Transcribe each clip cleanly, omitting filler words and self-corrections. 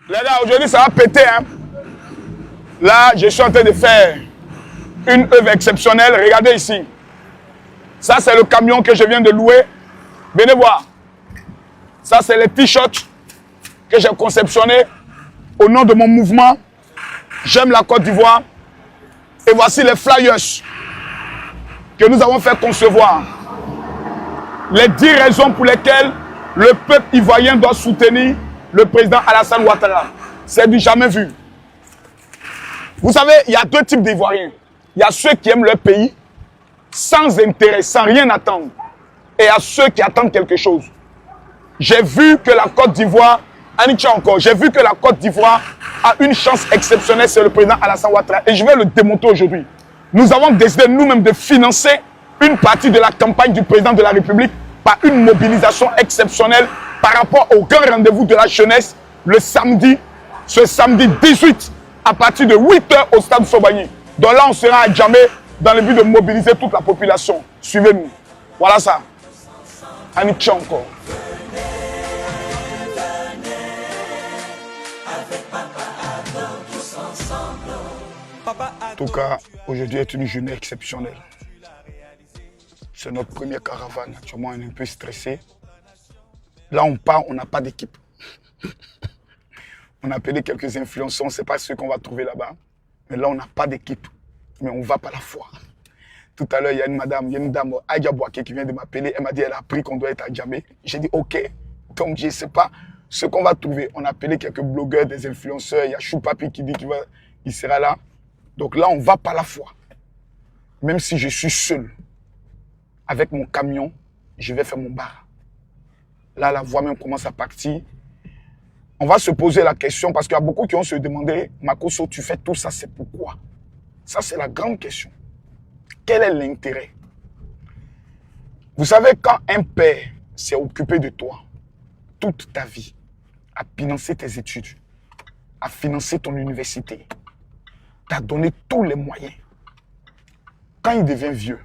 Les gars, aujourd'hui, ça va péter. Hein? Là, je suis en train de faire une œuvre exceptionnelle. Regardez ici. Ça, c'est le camion que je viens de louer. Venez voir. Ça, c'est les t-shirts que j'ai conceptionnés au nom de mon mouvement. J'aime la Côte d'Ivoire. Et voici les flyers que nous avons fait concevoir. Les 10 raisons pour lesquelles le peuple ivoirien doit soutenir le président Alassane Ouattara. C'est du jamais vu. Vous savez, il y a deux types d'Ivoiriens. Il y a ceux qui aiment leur pays sans intérêt, sans rien attendre. Et il y a ceux qui attendent quelque chose. J'ai vu que la Côte d'Ivoire, Anicha encore, j'ai vu que la Côte d'Ivoire a une chance exceptionnelle, c'est le président Alassane Ouattara. Et je vais le démontrer aujourd'hui. Nous avons décidé nous-mêmes de financer une partie de la campagne du président de la République par une mobilisation exceptionnelle par rapport au grand rendez-vous de la jeunesse le samedi, ce samedi 18 à partir de 8 h au stade Sobagny. Donc là, on sera à Djamé dans le but de mobiliser toute la population. Suivez-nous. Voilà ça. Anicha encore. En tout cas, aujourd'hui est une journée exceptionnelle. C'est notre première caravane. Actuellement, on est un peu stressé. Là, on part, on n'a pas d'équipe. On a appelé quelques influenceurs, on ne sait pas ce qu'on va trouver là-bas. Mais là, on n'a pas d'équipe. Mais on va par la foi. Tout à l'heure, il y a une dame, Aïdia Bouaké, qui vient de m'appeler. Elle m'a dit, elle a appris qu'on doit être à Djamé. J'ai dit, OK. Donc, je ne sais pas ce qu'on va trouver. On a appelé quelques blogueurs, des influenceurs. Il y a Choupapi qui dit qu'il sera là. Donc là, on va par la foi. Même si je suis seul, avec mon camion, je vais faire mon bar. Là, la voix même commence à partir. On va se poser la question, parce qu'il y a beaucoup qui vont se demander, Makosso, tu fais tout ça, c'est pourquoi? Ça, c'est la grande question. Quel est l'intérêt? Vous savez, quand un père s'est occupé de toi, toute ta vie, à financer tes études, à financer ton université, t'a donné tous les moyens. Quand il devient vieux,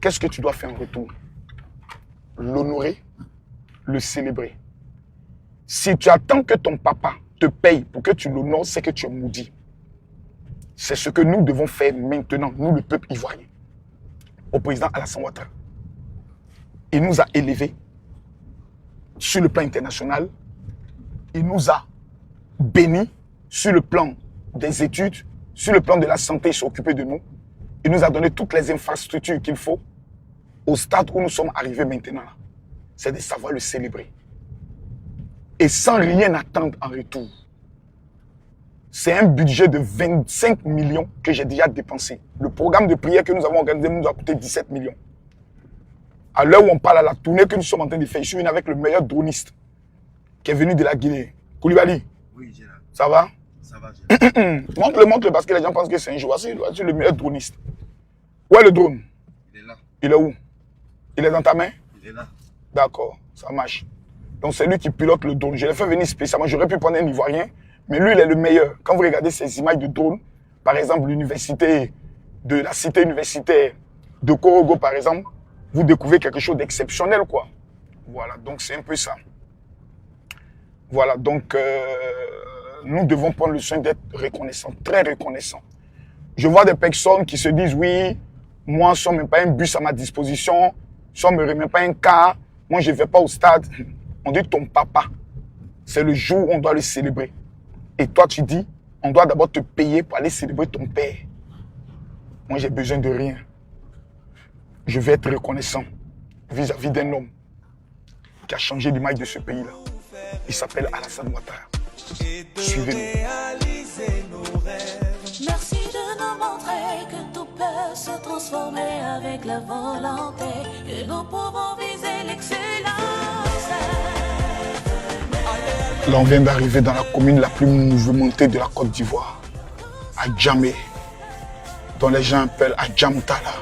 qu'est-ce que tu dois faire en retour? L'honorer, le célébrer. Si tu attends que ton papa te paye pour que tu l'honores, c'est que tu es maudit. C'est ce que nous devons faire maintenant, nous le peuple ivoirien, au président Alassane Ouattara. Il nous a élevés sur le plan international. Il nous a bénis sur le plan des études, sur le plan de la santé, il s'est occupé de nous. Il nous a donné toutes les infrastructures qu'il faut au stade où nous sommes arrivés maintenant. C'est de savoir le célébrer. Et sans rien attendre en retour. C'est un budget de 25 millions que j'ai déjà dépensé. Le programme de prière que nous avons organisé nous a coûté 17 millions. À l'heure où on parle à la tournée que nous sommes en train de faire, je suis venu avec le meilleur droniste qui est venu de la Guinée. Koulibaly. Oui, j'ai là. Ça va? Ça va, j'ai montre-le parce que les gens pensent que c'est un joueur. C'est le meilleur droniste. Où est le drone? Il est là. Il est où? Il est dans ta main? Il est là. D'accord, ça marche. Donc c'est lui qui pilote le drone. Je l'ai fait venir spécialement. J'aurais pu prendre un Ivoirien, mais lui, il est le meilleur. Quand vous regardez ces images de drone, par exemple, l'université de la cité universitaire de Korogo, par exemple, vous découvrez quelque chose d'exceptionnel, quoi. Voilà, donc c'est un peu ça. Voilà, donc nous devons prendre le soin d'être reconnaissants, très reconnaissants. Je vois des personnes qui se disent, oui, moi, si on ne met pas un bus à ma disposition, si on ne me remet pas un car, moi, je ne vais pas au stade. On dit ton papa, c'est le jour où on doit le célébrer. Et toi, tu dis, on doit d'abord te payer pour aller célébrer ton père. Moi, j'ai besoin de rien. Je vais être reconnaissant vis-à-vis d'un homme qui a changé l'image de ce pays-là. Il s'appelle Alassane Ouattara. Suivez-nous. Merci de nous montrer que tout peut se transformer avec la volonté, que nous pouvons viser l'excellence. Là, on vient d'arriver dans la commune la plus mouvementée de la Côte d'Ivoire, à Djamé, dont les gens appellent Adjamtala.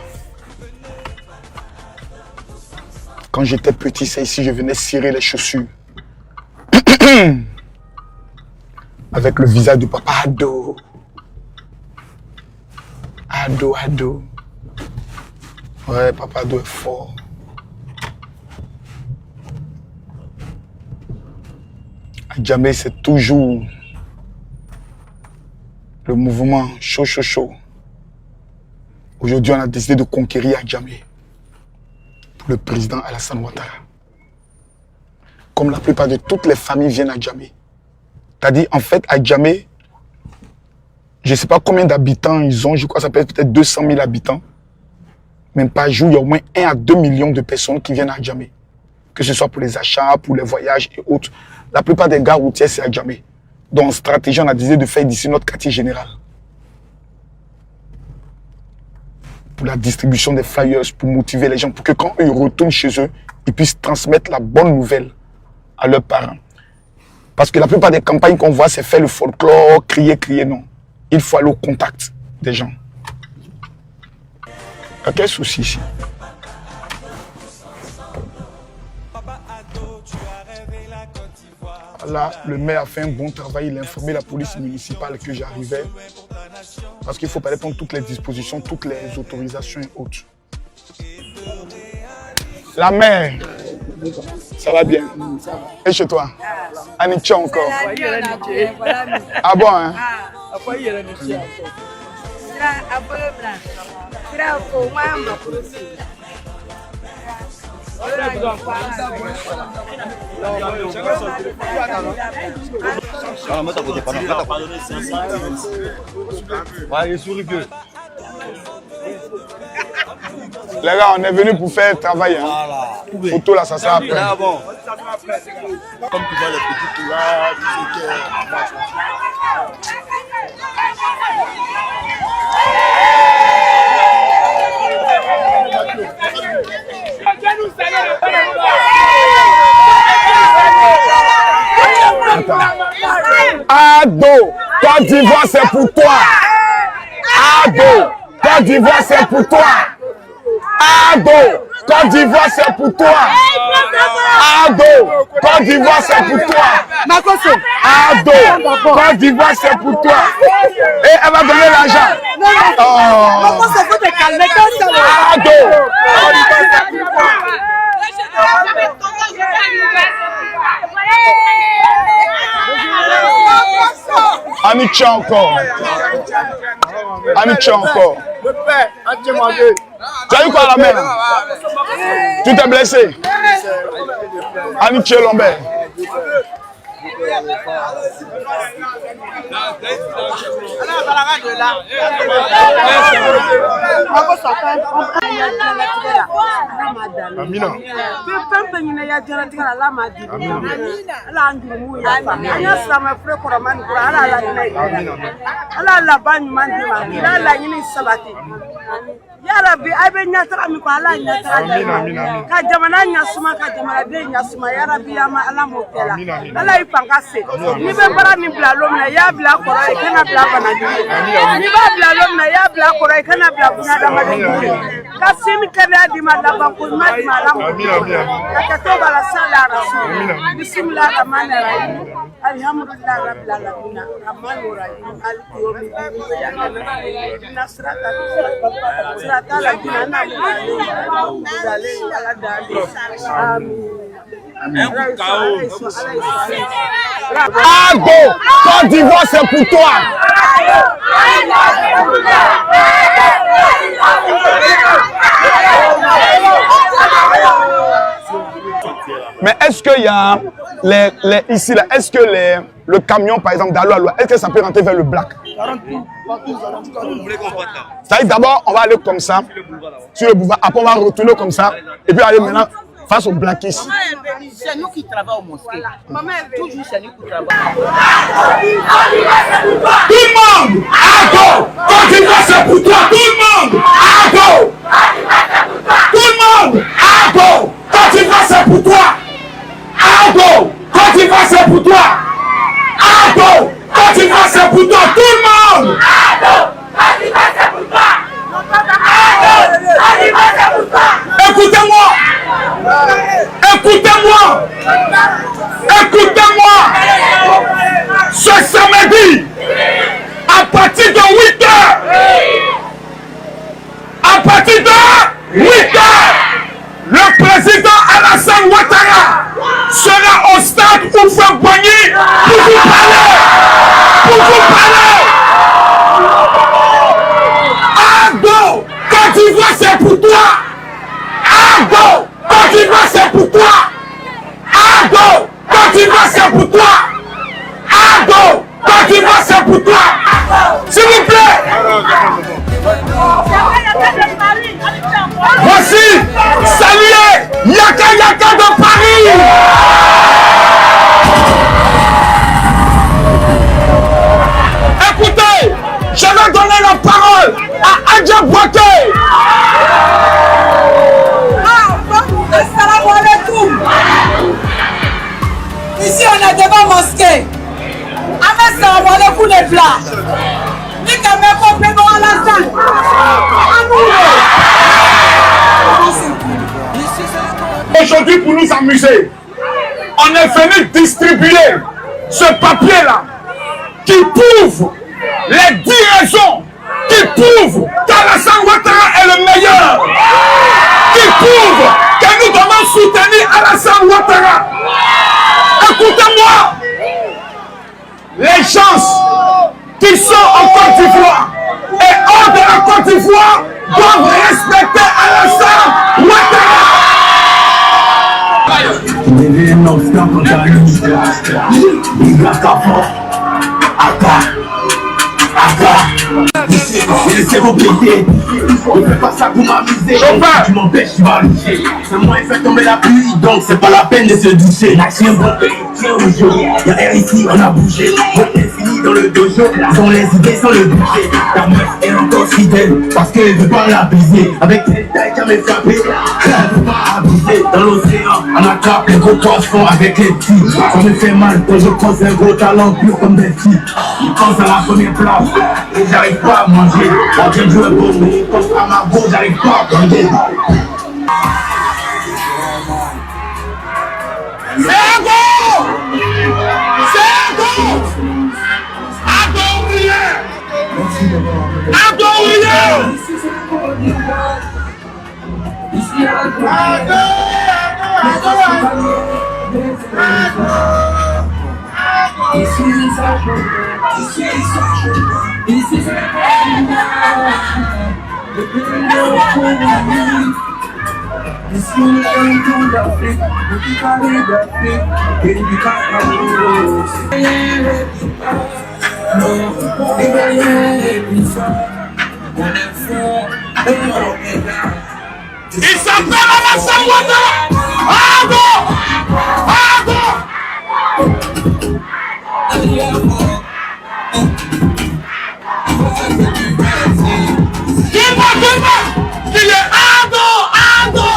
Quand j'étais petit, c'est ici que je venais cirer les chaussures. Avec le visage du papa Ado. Ado. Ouais, papa Ado est fort. Djamé, c'est toujours le mouvement chaud. Aujourd'hui, on a décidé de conquérir Djamé pour le président Alassane Ouattara. Comme la plupart de toutes les familles viennent à Djamé. C'est-à-dire, en fait, à Djamé, je ne sais pas combien d'habitants ils ont, je crois que ça peut être peut-être 200 000 habitants. Même par jour, il y a au moins 1 à 2 millions de personnes qui viennent à Djamé. Que ce soit pour les achats, pour les voyages et autres. La plupart des gares routières, c'est à Djamé. Donc, en stratégie, on a décidé de faire d'ici notre quartier général. Pour la distribution des flyers, pour motiver les gens, pour que quand eux retournent chez eux, ils puissent transmettre la bonne nouvelle à leurs parents. Parce que la plupart des campagnes qu'on voit, c'est faire le folklore, crier, non. Il faut aller au contact des gens. Il y a quel souci ici? Là, le maire a fait un bon travail, il a informé la police municipale que j'arrivais. Parce qu'il faut pas prendre toutes les dispositions, toutes les autorisations et autres. La mère, ça va bien? Et chez toi? Anicha encore? Ah bon, hein? Les gars, on est venu pour faire travail. Hein. Voilà. Photo là, ça sert après. Bon. Comme tu vois les petits là, tu sais Ado, Côte d'Ivoire c'est pour toi. Ado, Côte d'Ivoire c'est pour toi. Ado, Côte d'Ivoire c'est pour toi. Ado, Côte d'Ivoire c'est pour toi. Ado, Côte d'Ivoire c'est pour toi. Et elle va donner l'argent. Oh. Ado. Anicha encore. Anicha encore. Tu as eu quoi à la main? Tu t'es blessé? Anicha Lambert. Amina. Ya Rabbi abe nyatara mi ko ala nyatara ka jamana nyasuma ka jamana de nyasuma ya Rabbi ya ma ala motela ala ipangase ni be bara ni bla lomna ya bla koro e kana bla banadi ni ba bla lomna ya bla koro e kana bla bunada madini ka simi kala di madaba ko mad malam ka to bala sala rasul bismillah rahman rahim alhamdulillah rabbil alamin rahman rahim al-yawmi nasrat Ado, Côte d'Ivoire c'est pour toi. Mais est-ce qu'il y a ici là, est-ce que le camion par exemple d'Allo Allo, est-ce que ça peut rentrer vers le black? C'est-à-dire d'abord on va aller comme ça sur le boulevard, après on va retourner comme ça et puis aller maintenant face au blackis. C'est nous qui travaillons au mosquée. Toujours c'est nous qui travaillons. Tout le monde, Ado, Côte d'Ivoire c'est pour toi. Tout le monde, Ado. Tout le monde, Ado, Côte d'Ivoire c'est pour toi. Ado, Côte d'Ivoire c'est pour toi. Ado, Côte d'Ivoire c'est pour toi. Tout le monde. Ado, Côte d'Ivoire c'est pour toi. Ado, Côte d'Ivoire c'est pour toi. Écoutez-moi. Écoutez-moi. Écoutez-moi. Ce samedi, à partir de 8 h, c'est pour toi. Ardo, quand tu vas, c'est pour toi. Ardo, quand tu vas, c'est pour toi. Ardo, quand tu vas, c'est pour toi. S'il vous plaît. Voici, saluez Yaka Yaka de Paris. Écoutez, je vais donner la parole à Adja Boaké. Assalamu alaikum. Ici on est devant mosquée. Assalamu alaikum les blancs. Aujourd'hui, pour nous amuser, on est venu distribuer ce papier-là qui prouve les 10 raisons qui prouvent qu'Alassane Ouattara est le meilleur, qui prouvent que nous devons soutenir Alassane Ouattara. Écoutez-moi, les gens qui sont en Côte d'Ivoire et hors de la Côte d'Ivoire doivent respecter Alassane Ouattara. Laissez vos péter, on fait pas ça pour m'amuser. Tu m'empêches, tu vas loucher. C'est moi qui fait tomber la pluie, donc c'est pas la peine de se doucher. Tiens bon pays, tiens au jeu. Y'a air ici, on a bougé. On est fini dans le dojo, sans les idées, sans le budget. Ta meuf est encore fidèle, parce qu'elle veut pas la baiser. Avec elle, t'as jamais frappé, elle veut pas abuser. Dans l'océan, on attrape les gros poissons avec les petits. Ça me fait mal quand je croise un gros talent pur comme des petits. Ils pensent à la première place, et j'arrive pas à manger. On vient de jouer bon, mais comme à ma go, j'arrive pas à gagner. C'est un go! C'est un go! Adorien! Adorien! Il s'appelle Alassane Ouattara. Ardo! Ardo! Qui est Ardo! Ardo!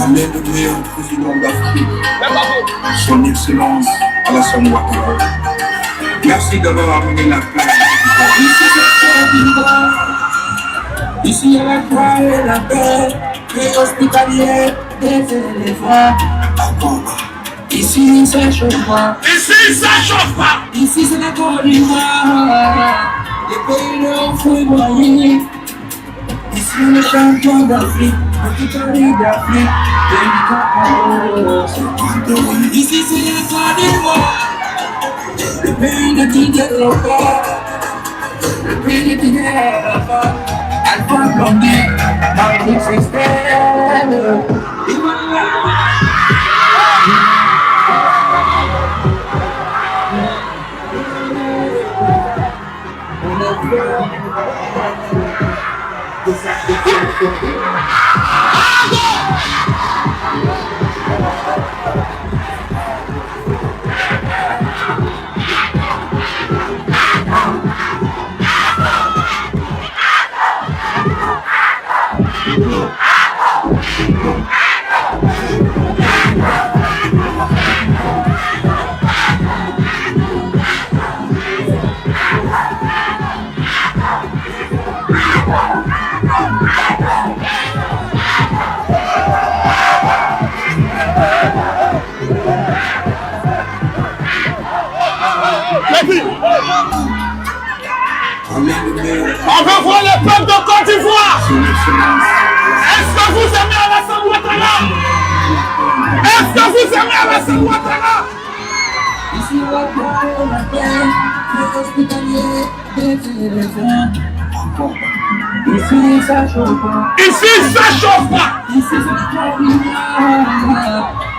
On est le meilleur président d'Afrique. Son Excellence Alassane Ouattara. Merci d'avoir amené la paix. Ici il y a la croix et la paix, les hospitaliers, les éléphants. Ici ça chauffe pas. Ici ça chauffe pas. Ici c'est la Côte d'Ivoire. Les pays de football. Ici le champion d'Afrique, le Italie d'Afrique. Ici c'est la Côte d'Ivoire. Le pays de Didier Drogba. Le pays de Didier Drogba. Alpha Blondie, Marie Système. On veut voir le peuple de Côte d'Ivoire. Est-ce que vous aimez Alassane Ouattara? Est-ce que vous aimez Alassane Ouattara? Ici, ça chauffe pas. Ici, ça chauffe pas. Ici, ça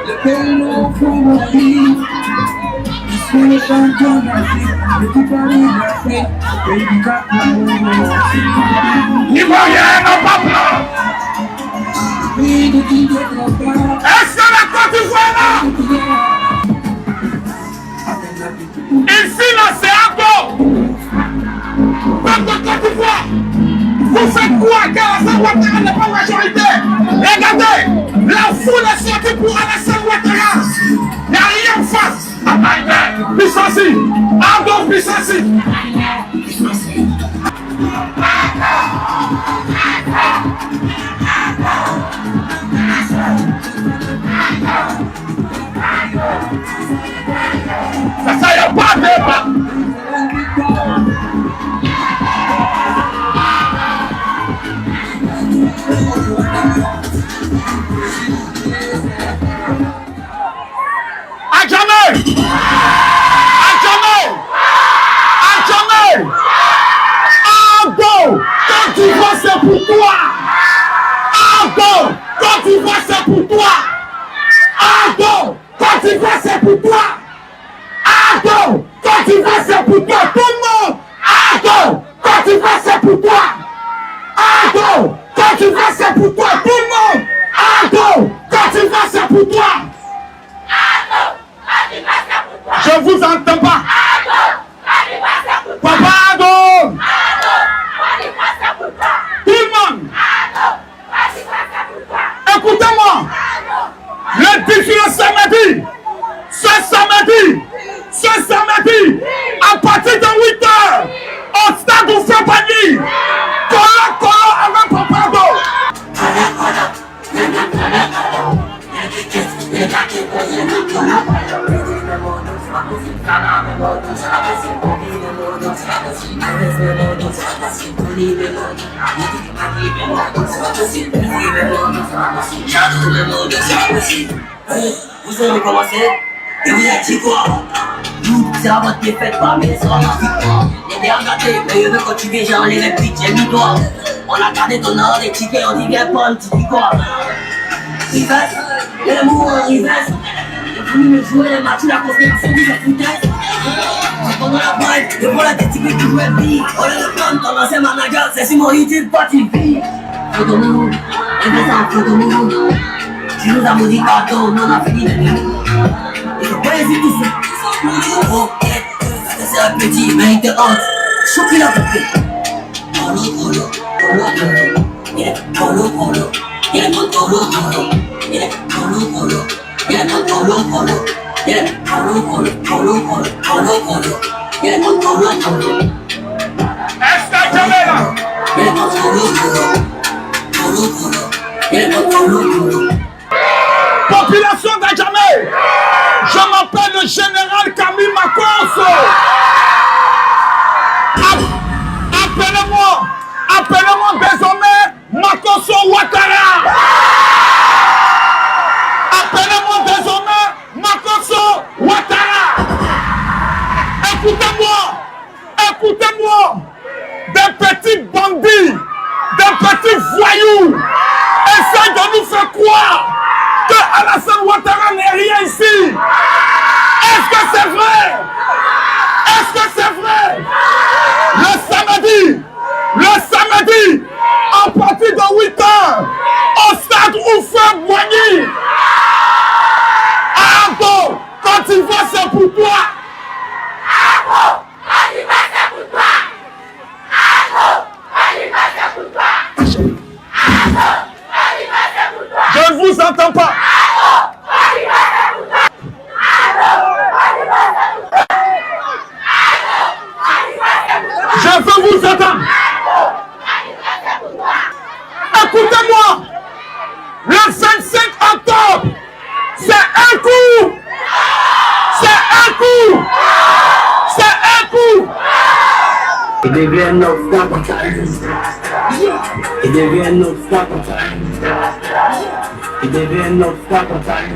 le pays nous fait la vie. Ici, les champions d'Afrique. Le tout Paris d'Afrique. Le pays du Cap. Ivoiriens n'ont pas peur. Est-ce que la Côte d'Ivoire est là? Ici, là, c'est un go. Peuple de Côte d'Ivoire. Vous faites quoi car Alassane Ouattara n'est pas majorité? Regardez, la foule est sortie pour Alassane Ouattara. Il n'y a rien en face. Bisassi, Ado Bisassi. Ça y a pas de débat. À jamais! À jamais! À jamais! Ado! Quand tu vois, c'est pour toi! Ado! Quand tu vois, c'est pour toi! Ado! Quand tu vois, c'est pour toi! Ado! Quand tu vois, c'est pour toi! Tout le monde! Ado! Quand tu vois, c'est pour toi! Ado! Quand tu vois, c'est pour toi! Tout le monde! Ado! Quand tu vois, c'est pour toi! Je vous entends pas. Papa Ado. Tout le monde. Écoutez-moi. Le défi le samedi. Ce samedi, à partir de 8h, au stade où fait Bagny. Colo avec Papa Ado. Vous avez commencé et vous êtes dit quoi? Nous, c'est à votre défaite, pas mais c'est en victoire. Les derniers gâtés, mais eux, quand tu viens, j'ai enlevé le pitch, j'ai mis toi. On a gardé ton ordre, les tickets, on dit viens pas, tu dis quoi? Rivesse, les mots en rivesse. J'ai voulu me jouer les matchs, la conspiration dit c'est foutaise. Pendant la balle, le vol a des types qui jouaient vie. On le compte, ton ancien manager, c'est Simon Hitil, pas TV. Photo mou, et mais ça en photo mou. Tu nous as maudit carton, nous on a fini de nous. Et je peux hésiter tout ça. Oh, c'est un petit, mais il te hante. Choc il a coupé. Polo, polo, polo, polo. Il est polo, polo. Il est polo, polo. Il est polo, polo. Il est polo, polo. Il est polo, polo, polo, polo, polo, polo. Il est polo, polo. Est-ce que jamais là? Il est polo, polo. Polo, polo. Il est polo, polo. Population d'Adjamé, je m'appelle le général Camille Makosso. Appelez-moi désormais Makosso Ouattara. Appelez-moi désormais Makosso Ouattara. Écoutez-moi, des petits bandits, des petits voyous, essayent de nous faire croire que Alassane Ouattara n'est rien ici. Est-ce que c'est vrai? Est-ce que c'est vrai? Le samedi, à partir de 8h, au stade Oufé Boigny. Ado, quand tu vois, c'est pour toi. Ado, quand tu vois, c'est pour toi. Ado, quand tu vois, c'est pour toi. Ado, quand tu vois, c'est pour toi. Je ne vous entends pas. Ado, quand tu vois, c'est pour toi. Ado, quand tu vois, c'est pour toi. Ado, quand tu vois, c'est pour toi. Je veux vous entendre. Écoutez-moi, le 25 octobre, c'est un coup. C'est un coup. C'est un coup. Il devient un obstacle à ta vie. Il devient un obstacle à ta vie. Il devient un obstacle à ta vie.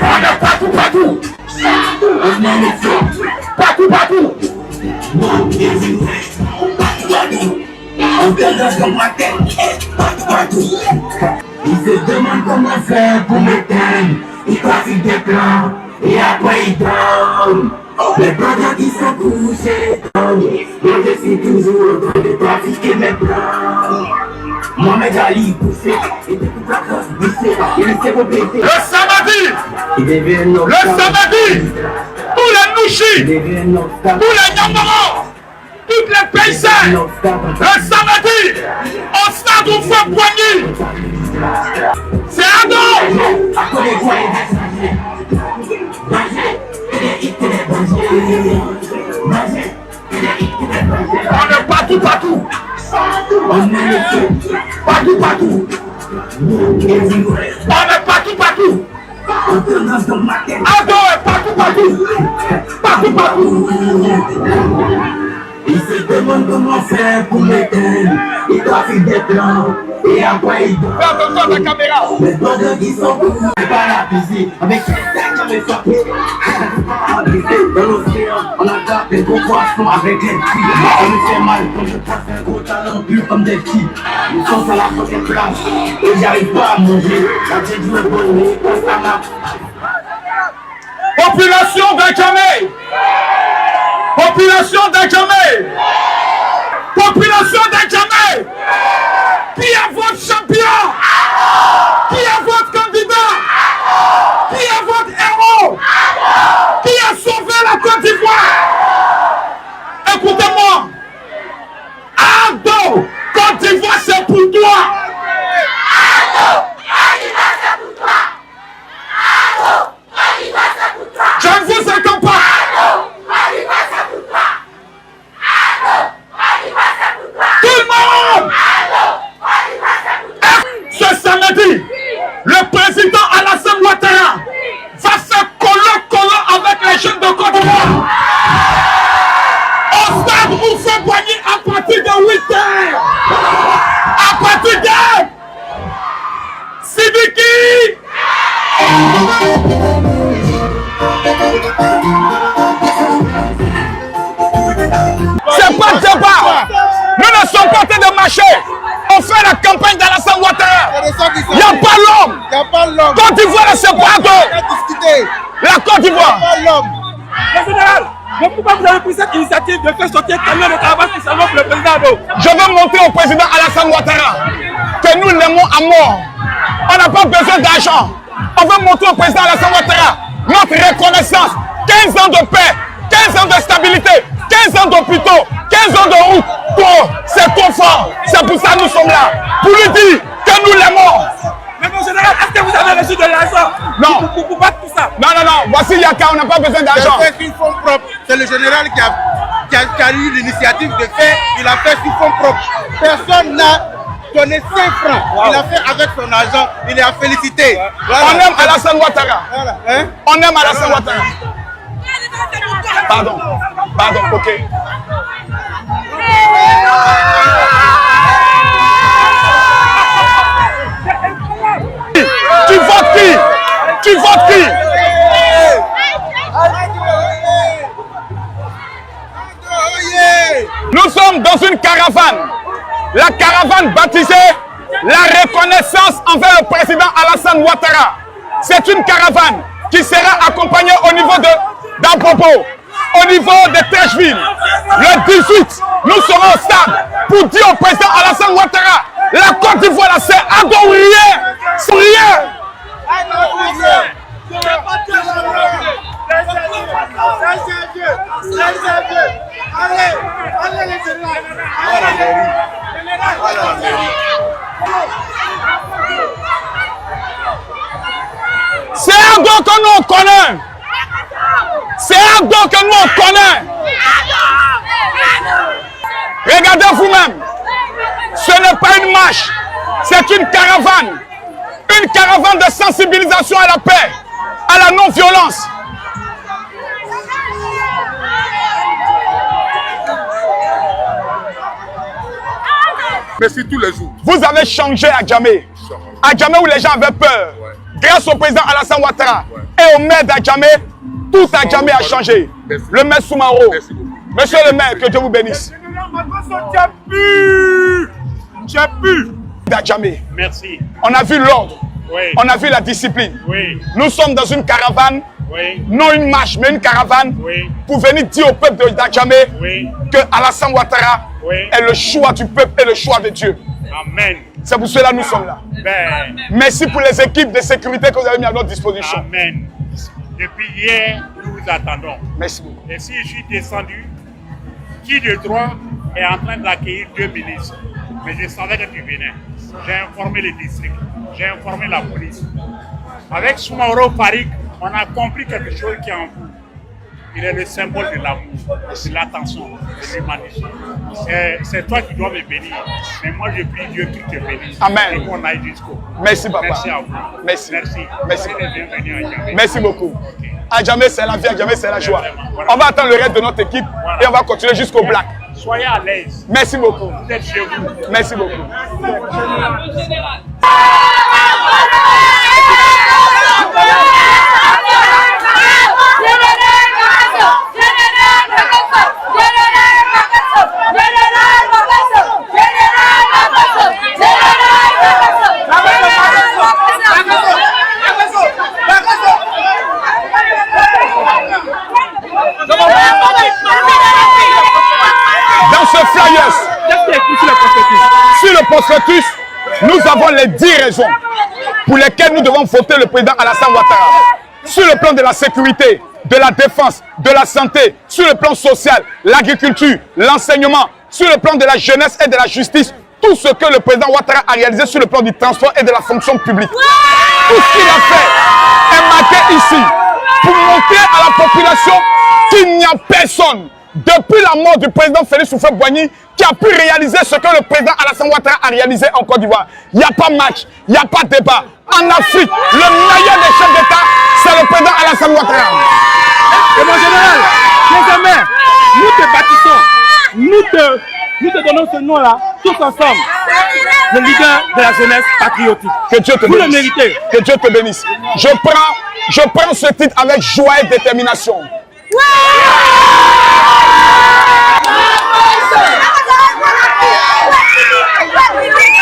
On est partout, partout. Partout, partout. On te lance dans ma tête, partout. Ils se demandent comment faire pour m'éteindre. Ils trafiquent des plans et après ils dorment. Les brothers qui sont couchés dorment. Moi je suis toujours en train de trafiquer mes plans. Mohamed Ali poussé et toute la classe poussée. Il s'est répété. Le samedi, tous les Nouchis, tous les Nyamoro, toutes les paysans, le samedi, au stade où fait poignet. C'est Ado. On est partout, partout. On est Partout, partout. On est partout, partout. Ado est partout, partout. Partout, partout. Ils se demandent comment faire pour m'éteindre. Ils trafiquent des plans et après ils dorment. Fais attention à ta caméra. Les brothers qui sont courus par la piscine avec quelqu'un qui avait frappé. Dans l'océan, on attrape les gros poissons avec les filles. On me fait mal quand je passe un gros talent pur comme des petits. Ils sont sur la première place et j'arrive pas à manger. La tête me bonne, ça m'a. Population d'Adjamé. Population d'Adjamé. Population d'Adjamé. Qui est votre champion? Qui est votre candidat? Qui est votre héros? Qui a sauvé la Côte d'Ivoire? Écoutez-moi. Ado, Côte d'Ivoire c'est pour toi. Ado, Côte d'Ivoire c'est pour toi. Ado, Côte d'Ivoire c'est pour toi. Je ne vous entends pas. Ado, Côte d'Ivoire c'est pour toi. Ado, Côte d'Ivoire c'est pour toi. Tout le monde. Ado, Côte d'Ivoire c'est pour toi. Ce samedi, le président Alassane Ouattara va faire colloque avec les jeunes de Côte d'Ivoire. Au stade où fait poignet à partir de 8h. À partir de Sidiki. C'est pas de débat. Nous ne sommes pas en train de marcher. On fait la campagne d'Alassane Ouattara. Il n'y a pas l'homme. Côte d'Ivoire, c'est pas d'eau. La Côte d'Ivoire. Le général, mais pourquoi vous avez pris cette initiative de faire sortir un camion de caravane spécialement pour le président Ado? Je veux montrer au président Alassane Ouattara que nous l'aimons à mort. On n'a pas besoin d'argent. On veut montrer au président Alassane Ouattara notre reconnaissance. 15 ans de paix, 15 ans de stabilité, 15 ans d'hôpitaux, 15 ans de route. C'est trop fort. C'est pour ça que nous sommes là. Pour lui dire que nous l'aimons. Mais mon général, est-ce que vous avez reçu de l'argent? Non. Pour battre tout ça? Non. Voici Yaka, on n'a pas besoin d'argent. C'est fait sur fonds propres. C'est le général qui a eu l'initiative de faire. Il a fait sur fonds propres. Personne n'a donné 5 francs. Wow. Il a fait avec son argent. Il est à féliciter. Voilà. On aime Alassane Ouattara. Voilà. Hein? On aime Alassane Ouattara. Pardon, ok. Tu votes qui? Tu votes qui? Nous sommes dans une caravane. La caravane baptisée la reconnaissance envers le président Alassane Ouattara. C'est une caravane qui sera accompagnée au niveau d'Ampopo, au niveau de Treichville. Le 18, nous serons au stade pour dire au président Alassane Ouattara, la Côte d'Ivoire, c'est Ado ou rien. C'est rien. C'est Ado que nous on connaît. C'est Ado que nous on connaît. Regardez vous-même. Ce n'est pas une marche. C'est une caravane. veut une caravane de sensibilisation à la paix, à la non-violence. Merci tous les jours. Vous avez changé à Djamé. À Djamé où les gens avaient peur. Grâce au président Alassane Ouattara et au maire d'Adjamé, tout à Djamé a changé. Le maire Soumaro. Monsieur le maire, que Dieu vous bénisse. D'Adjamé. Merci. On a vu l'ordre. Oui. On a vu la discipline. Oui. Nous sommes dans une caravane. Oui. Non une marche, mais une caravane. Oui. Pour venir dire au peuple d'Adjamé oui. que Alassane Ouattara oui. est le choix du peuple et le choix de Dieu. Amen. C'est pour cela que nous sommes là. Ben. Merci pour les équipes de sécurité que vous avez mis à notre disposition. Amen. Depuis hier, nous vous attendons. Merci beaucoup. Et si je suis descendu, qui de droit est en train d'accueillir 2 ministres? Mais je savais que tu venais. J'ai informé les districts, j'ai informé la police. Avec Soumaro Farik, on a compris quelque chose qui est en vous. Il est le symbole de l'amour, de l'attention, de l'humanisme. C'est toi qui dois me bénir. Mais moi, je prie Dieu qu'il te bénisse. Amen. Et qu'on aille jusqu'au. Merci, papa. Merci à vous. Merci. Merci. Merci. Bienvenue à Djamé. Merci beaucoup. Okay. À Djamé, c'est la vie, à Djamé, c'est la joie. Voilà. On va attendre le reste de notre équipe et on va continuer jusqu'au Black. Soyez à l'aise. Merci beaucoup. Vous êtes chez vous. Merci beaucoup. Dans ce flyers, sur le prospectus, nous avons les 10 raisons pour lesquelles nous devons voter le président Alassane Ouattara. Sur le plan de la sécurité, de la défense, de la santé, sur le plan social, l'agriculture, l'enseignement, sur le plan de la jeunesse et de la justice, tout ce que le président Ouattara a réalisé sur le plan du transport et de la fonction publique. Tout ce qu'il a fait est marqué ici pour montrer à la population qu'il n'y a personne depuis la mort du président Félix Houphouët-Boigny qui a pu réaliser ce que le président Alassane Ouattara a réalisé en Côte d'Ivoire. Il n'y a pas match, il n'y a pas débat. En Afrique, le meilleur des chefs d'État, c'est le président Alassane Ouattara. Et mon général, désormais, nous te bâtissons, nous te donnons ce nom-là, tous ensemble, le leader de la jeunesse patriotique. Que Dieu te bénisse. Vous le méritez. Que Dieu te bénisse. Je prends ce titre avec joie et détermination.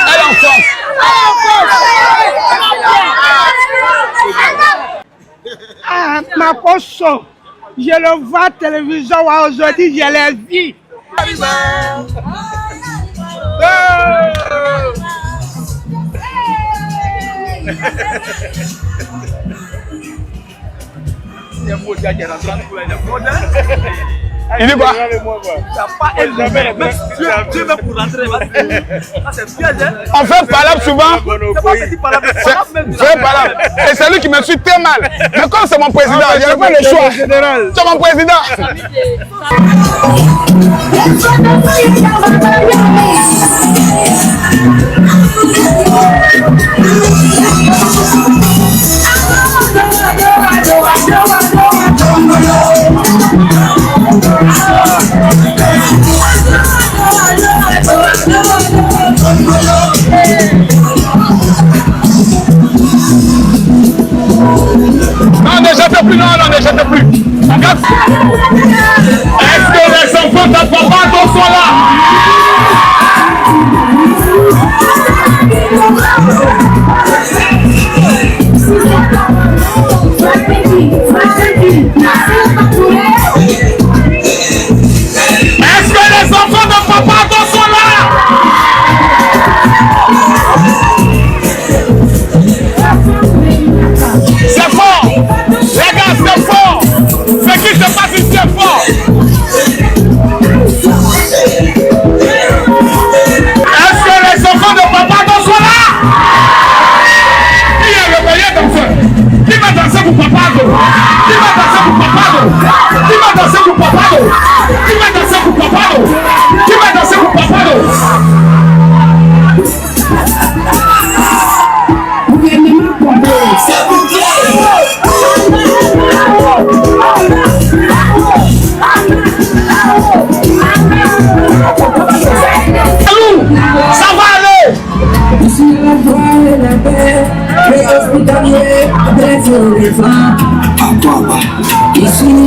Elle en France. Ah, ma poche, je le vois à la télévision aujourd'hui, je l'ai vu. Il dit quoi? On fait palabre souvent. C'est palabre. Et c'est lui qui me suit très mal. Mais comme c'est mon président, je n'ai pas le choix. C'est mon président. Non, ne jetez plus, non, ne jetez plus. Est-ce que les enfants de papa sont là? Est-ce que les enfants de papa sont là? C'est fort! Les gars, c'est fort! Ce qui se passe ici est fort! Est-ce que les enfants de papa sont là? Qui est le meilleur danseur? Qui va danser pour papa? Qui va danser pour papa? Qui va danser pour papa? Qui va danser pour papa? Qui va danser pour papa?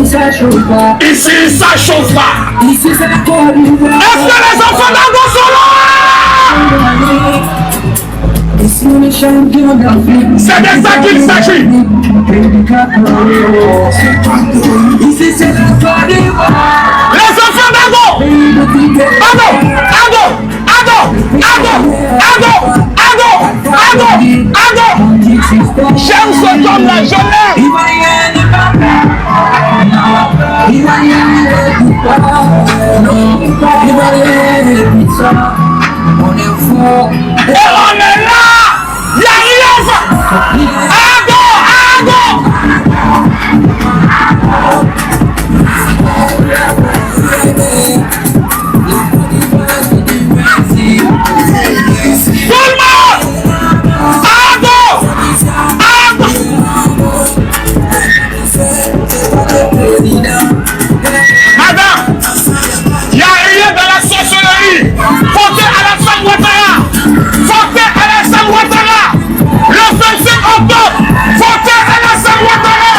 ça chauffe pas. Ici, ça chauffe pas. Ici, c'est la Côte d'Ivoire. Est-ce que les enfants d'Ago sont là? Ici, on est champion d'Afrique. C'est de ça qu'il s'agit. Ici, c'est la Côte d'Ivoire. Les enfants d'Ago. Ago, Ago, Ago, Ago, Ago, Ago, Ago, Ago. J'aime ce homme-là, je l'aime. On est fort. Et on est là. Il y a rien. Ago, Ago. Tout le monde. Ago, Ago. Madame, il y a rien dans la sorcellerie. Votez Alassane Ouattara. Votez Alassane Ouattara. Le 25 octobre, votez Alassane Ouattara.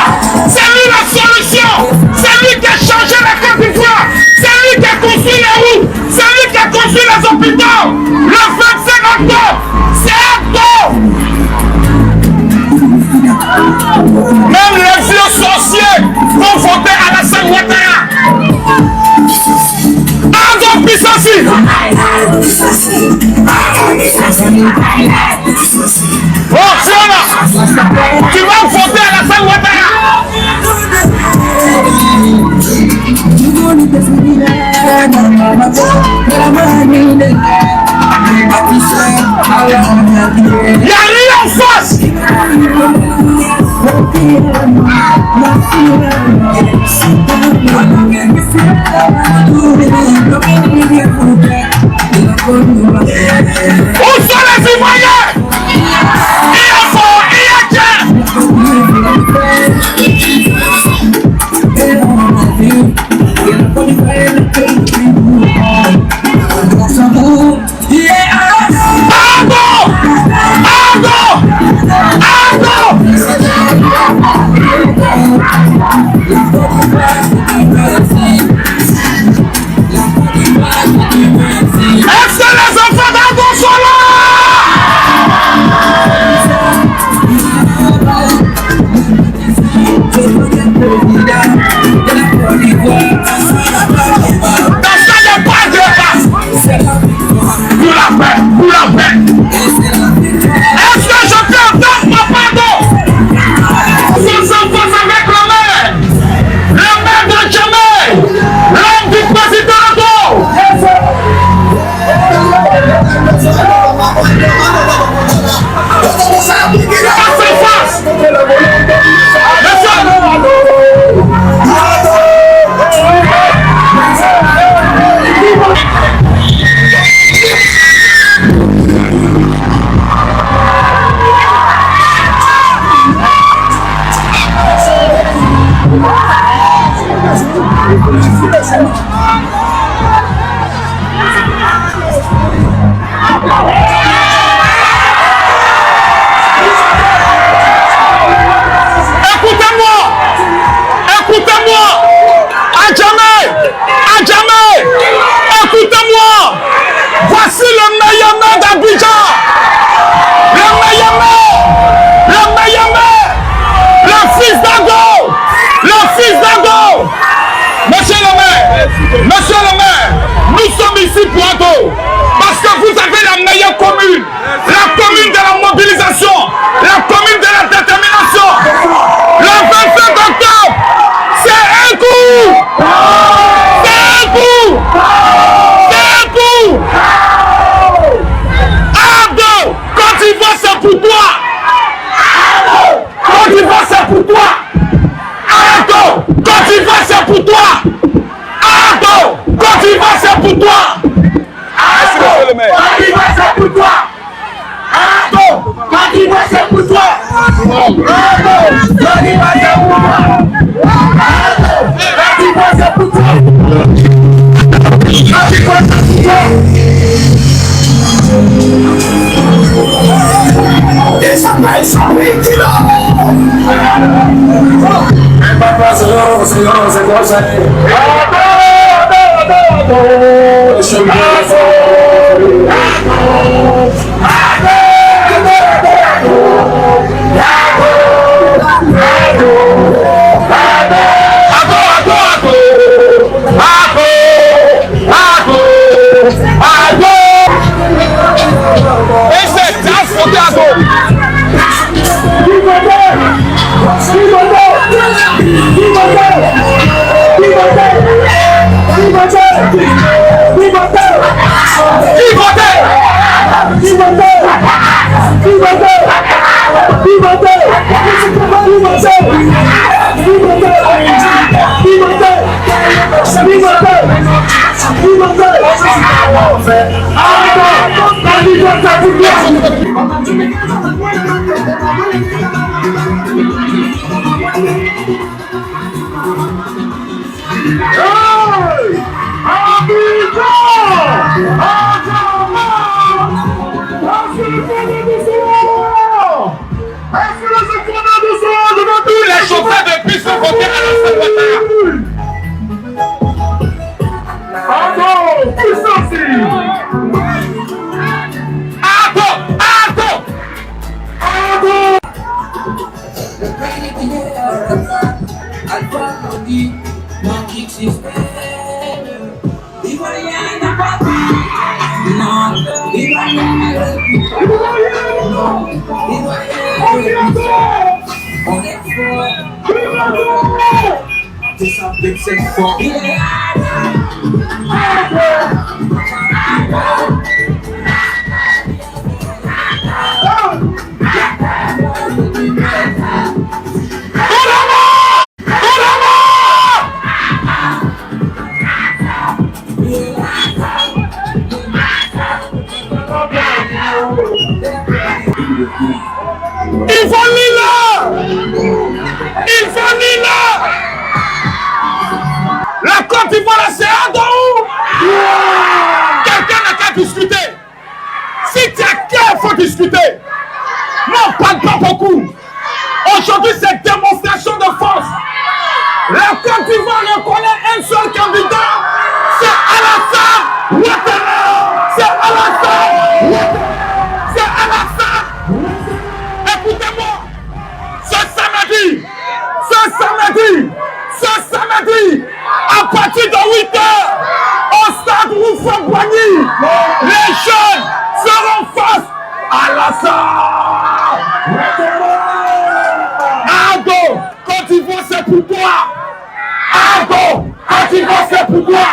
C'est lui la solution. C'est lui qui a changé la Côte d'Ivoire. C'est lui qui a construit les routes. C'est lui qui a construit les hôpitaux. Le 25 octobre, c'est octobre. Même les vieux sorciers vont voter Alassane Ouattara. Ago Pisasi. Oh Fiona, tu vas voter Alassane Ouattara. Il n'y a rien en face. Où sont les Ivoiriens? Il y a fort, il y a Dieu. Est-ce que les enfants d'Ago sont là? Dans ça, il n'y a pas de passe. Pour la paix, pour la paix. Est-ce que je peux entendre Papa Do? Son enfant avec le maire de Djamé, l'homme du président Do. Face à face. Écoutez-moi, à jamais, écoutez-moi, voici le meilleur maire d'Abidjan, le meilleur maire, le fils d'Ago, monsieur le maire, nous sommes ici pour Ago, parce que vous avez la meilleure commune, la commune de la mobilisation, la commune de la détermination, le 25 octobre, c'est un coup! C'est un coup! C'est un coup! Ago! Côte d'Ivoire, c'est pour toi! Côte d'Ivoire, c'est pour toi! Ago! Côte d'Ivoire, c'est pour toi! Ago! Côte d'Ivoire, c'est pour toi! Ago! Côte d'Ivoire, c'est pour toi! Ago! Côte d'Ivoire, c'est pour toi! Ago! Côte d'Ivoire, c'est pour toi! Les chauffeurs de bus sont votés à la Il faut Lila! Il faut Lila! La Côte d'Ivoire, c'est un don où? Quelqu'un n'a qu'à discuter. Si tu as cœur, il faut discuter. Non, parle pas beaucoup. Aujourd'hui, c'est démonstration de force. La Côte d'Ivoire reconnaît un seul candidat. C'est Alassane Ouattara. C'est Alassane Ouattara. C'est Alassane. Écoutez-moi. Ce samedi, à partir de 8h, au stade Houphouët-Boigny, les jeunes seront face à Alassane. Ardo, Côte d'Ivoire, c'est pour toi. Ardo, Côte d'Ivoire, c'est pour toi.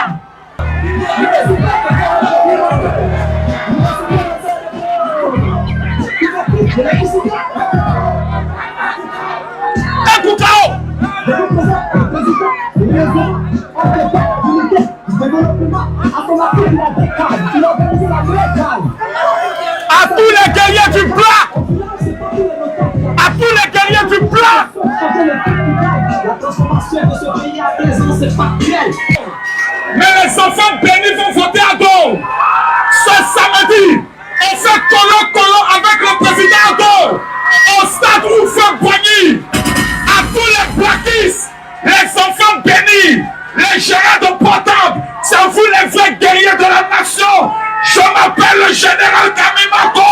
À tous les guerriers du Black, à tous les guerriers du Black. La transformation de ce pays à présent, c'est factuel. Mais les enfants bénis vont voter à Ado. Ce samedi, on fait colo avec le président Ado au stade Houphouët-Boigny. À tous les Blackistes, les enfants bénis, les gérants de portable, c'est vous les vrais guerriers de la nation. Je m'appelle le général Kamimako.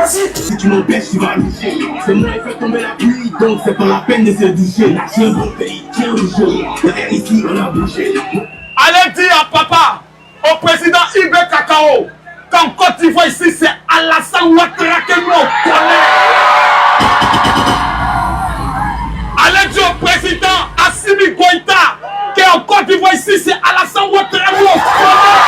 Si tu m'empêches, tu vas loucher. C'est moi qui fais tomber la pluie, donc c'est pas la peine de se doucher. C'est un bon pays, tiens le jeu. Derrière ici, on a bougé. Allez dire à papa, au président Ibe Kakao, qu'en Côte d'Ivoire ici, c'est Alassane Ouattara que nous on connaît. Allez dire au président Assimi Goïta, qu'en Côte d'Ivoire ici, c'est Alassane Ouattara que nous on connaît.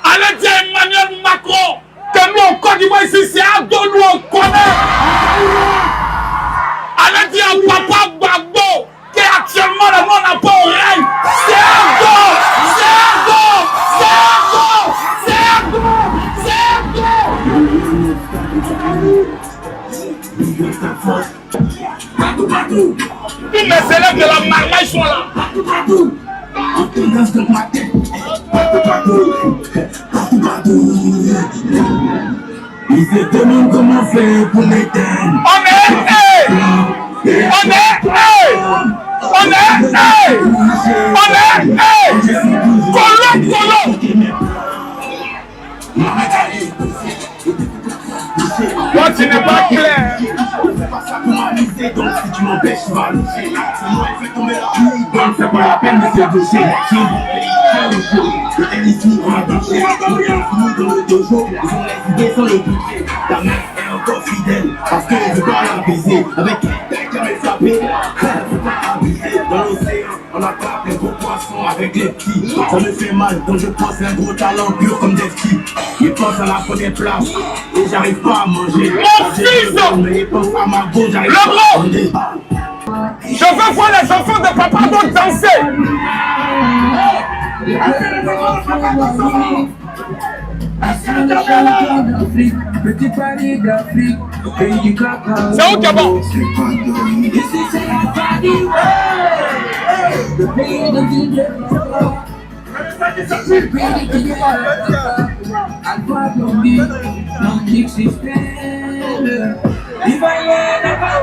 Allez dire à Emmanuel Macron, que nous en Côte d'Ivoire ici, c'est Ado, nous on connaît. Allez dire à papa Gbagbo, qui actuellement le monde n'a pas oreille. C'est Ado, c'est Ado, c'est Ado, c'est Ado, c'est Ado. Tous les élèves de la marmaille sont là. Ils se demandent comment faire pour m'éteindre. On est toi, tu n'es pas clair. Pour m'amuser, donc si tu m'empêches, tu vas loucher. Sinon, elle fait tomber la pluie, donc c'est pas la peine de se doucher. J'ai bon pays, le LSI, on a touché. On est fini dans le dojo, ils ont les idées sans le budget. Ta mère est encore fidèle, parce qu'elle ne veut pas la baiser. Avec elle, qui m'est frappé, elle ne veut pas abuser. Dans l'océan, on attrape les gros poissons avec les petits. Ça me fait mal, donc je pense un gros talent pur comme des petits. Ils pensent à la première place, et j'arrive pas à manger. Mon fils! Mais ils pensent à ma gauche, j'arrive pas à manger. Je veux voir les enfants de papa donc danser. Petit Paris d'Afrique, pays du cacao. C'est où Gabon? Ici c'est la famille, le pays de DJ. Le pays de DJ. Alpha Blondie, l'antique système. Il va y avoir.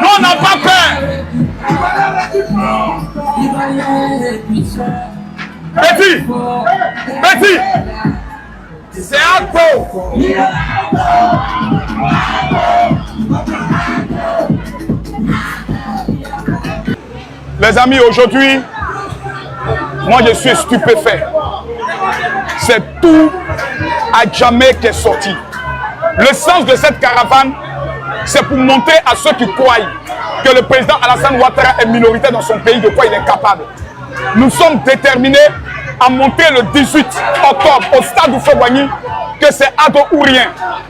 Nous on n'a pas peur. Il va y avoir puissant. Petit, petit, c'est un peu. Les amis, aujourd'hui, moi je suis stupéfait. C'est tout Adjamé qui est sorti. Le sens de cette caravane, c'est pour montrer à ceux qui croient que le président Alassane Ouattara est minoritaire dans son pays, de quoi il est capable. Nous sommes déterminés à montrer le 18 octobre au stade Oufoué-Boigny que c'est ado ou rien.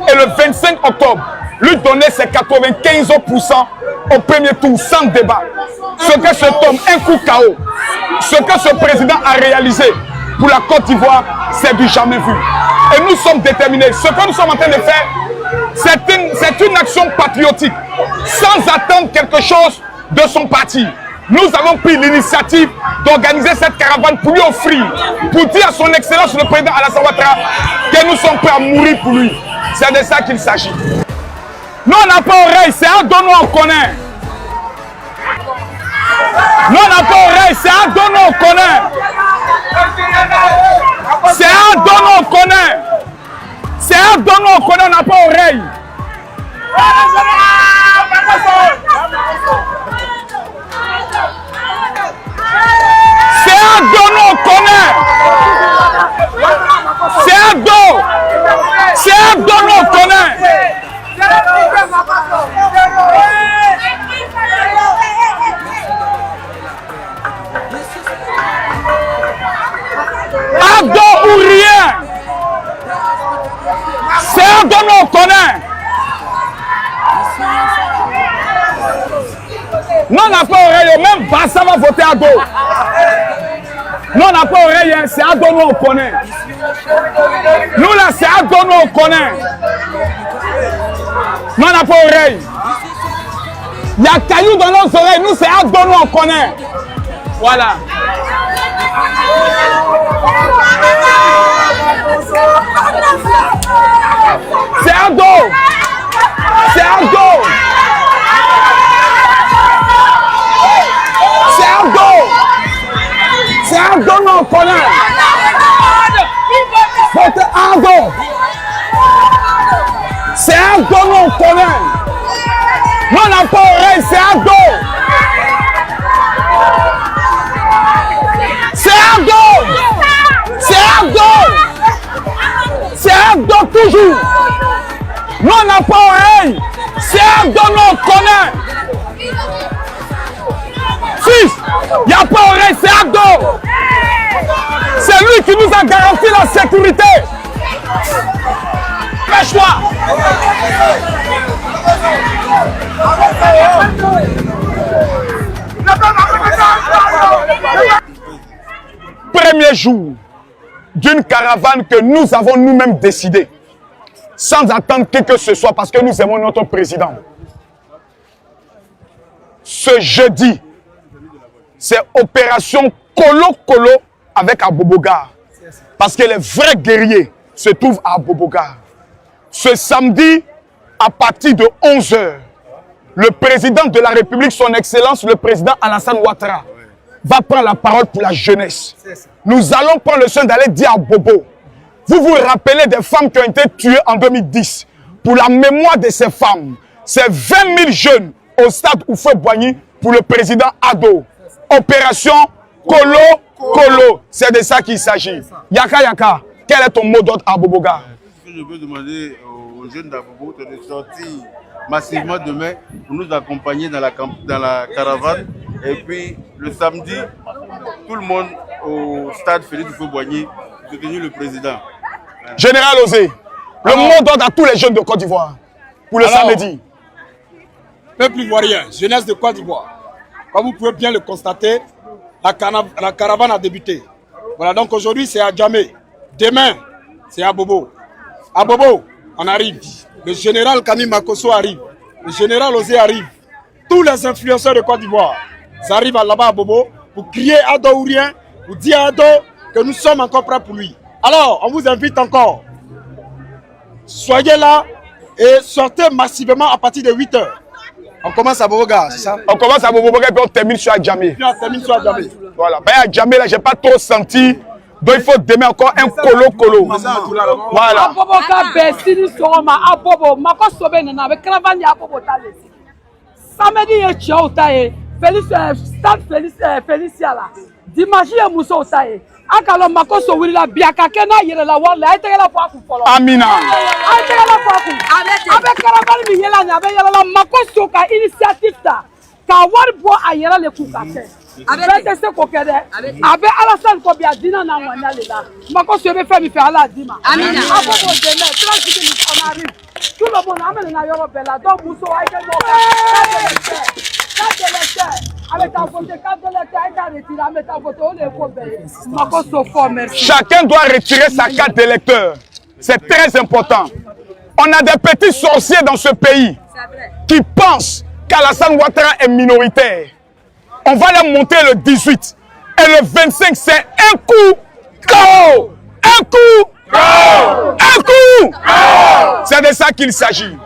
Et le 25 octobre, lui donner ses 95% au premier tour sans débat. Ce que cet homme, un coup KO, ce que ce président a réalisé pour la Côte d'Ivoire, c'est du jamais vu. Et nous sommes déterminés. Ce que nous sommes en train de faire, c'est une action patriotique, sans attendre quelque chose de son parti. Nous avons pris l'initiative d'organiser cette caravane pour lui offrir, pour dire à son excellence le président Alassane Ouattara que nous sommes prêts à mourir pour lui. C'est de ça qu'il s'agit. Nous on n'a pas oreille, c'est un don on connaît. Nous on n'a pas oreille, c'est un don on connaît. C'est un don on connaît. C'est un don on connaît, on n'a pas oreille. C'est un don on connaît. C'est un don. C'est un don on connaît. Un don ou rien. C'est un don on connaît. Nous on n'a pas oreille, même Bassa va voter à dos. Nous on n'a pas oreille, c'est à dos nous on connaît. Nous là c'est à dos nous on connaît. Nous on n'a pas oreille. Il y a cailloux dans nos oreilles, nous c'est à dos nous on connaît. Voilà. C'est à dos. C'est à dos. C'est un dos. C'est un dos, on connaît. C'est un dos. C'est un dos, on connaît. Nous on n'a pas oreille, c'est un dos. C'est un dos. C'est un dos. C'est un dos toujours. Nous on n'a pas oreille. C'est un dos, on connaît. Fils, il n'y a pas oreille, c'est Abdo. C'est lui qui nous a garanti la sécurité. Pêche-toi. Premier jour d'une caravane que nous avons nous-mêmes décidé. sans attendre que ce soit, parce que nous aimons notre président. Ce jeudi, c'est opération Kolo-Kolo avec Abobogar. Parce que les vrais guerriers se trouvent à Abobogar. Ce samedi, à partir de 11h, le président de la République, son Excellence, le président Alassane Ouattara, va prendre la parole pour la jeunesse. Nous allons prendre le soin d'aller dire à Bobo, vous vous rappelez des femmes qui ont été tuées en 2010. Pour la mémoire de ces femmes, c'est 20 000 jeunes au stade Oufoué-Boigny pour le président Ado. Opération Kolo-Kolo. C'est de ça qu'il s'agit. Yaka Yaka, quel est ton mot d'ordre à Boboga? Ce que je veux demander aux jeunes d'Abobo, c'est de sortir massivement demain pour nous accompagner dans la caravane. Et puis le samedi, tout le monde au stade Félix Oufoué-Boigny pour soutenir le président. Général Osé, le mot d'ordre à tous les jeunes de Côte d'Ivoire pour le samedi. Peuple ivoirien, jeunesse de Côte d'Ivoire. Comme vous pouvez bien le constater, la caravane a débuté. Voilà, donc aujourd'hui c'est à Djamé. Demain, c'est à Bobo. À Bobo, on arrive. Le général Kami Makosso arrive. Le général Osé arrive. Tous les influenceurs de Côte d'Ivoire, ça arrive là-bas à Bobo pour crier Ado ou rien, pour dire à Ado que nous sommes encore prêts pour lui. Alors, on vous invite encore. Soyez là et sortez massivement à partir de 8h. On commence à Boboga, c'est ça? On commence à Boboga et puis on termine sur Adjamé. Puis on termine sur Adjamé. Voilà. Ben Adjamé, là, j'ai pas trop senti. Donc il faut demain encore un Kolo-Kolo. Voilà. Aboboga Bessini Soroma, Abobo, Mako Soben, avec Caravane Abobo Talesi. Samedi, il y a Otaye, Stade Félicia là. Dimanche, il y a Moussa Otaye. Akalo Mako Sowila, Biakakena, il y a la Walla, il y a la Poakou. Amina. Il y a la Poakou. Avec Caravane, il y a la Mako Soka initiative. Kawar Bois a yera le Koukate. Avec ce Kokede, avec Alassane Kobia Dina Nawana là. Mako Sobe fait mi faire la Dima. Amina. Abobo Dene, tranquille, on arrive. Tout le monde amène na Yoro Bella. Donc Mousso a été chacun doit retirer sa carte d'électeur. C'est très important. On a des petits sorciers dans ce pays qui pensent qu'Alassane Ouattara est minoritaire. On va les monter le 18. Et le 25, c'est un coup KO. Un coup KO. Un coup KO. C'est de ça qu'il s'agit.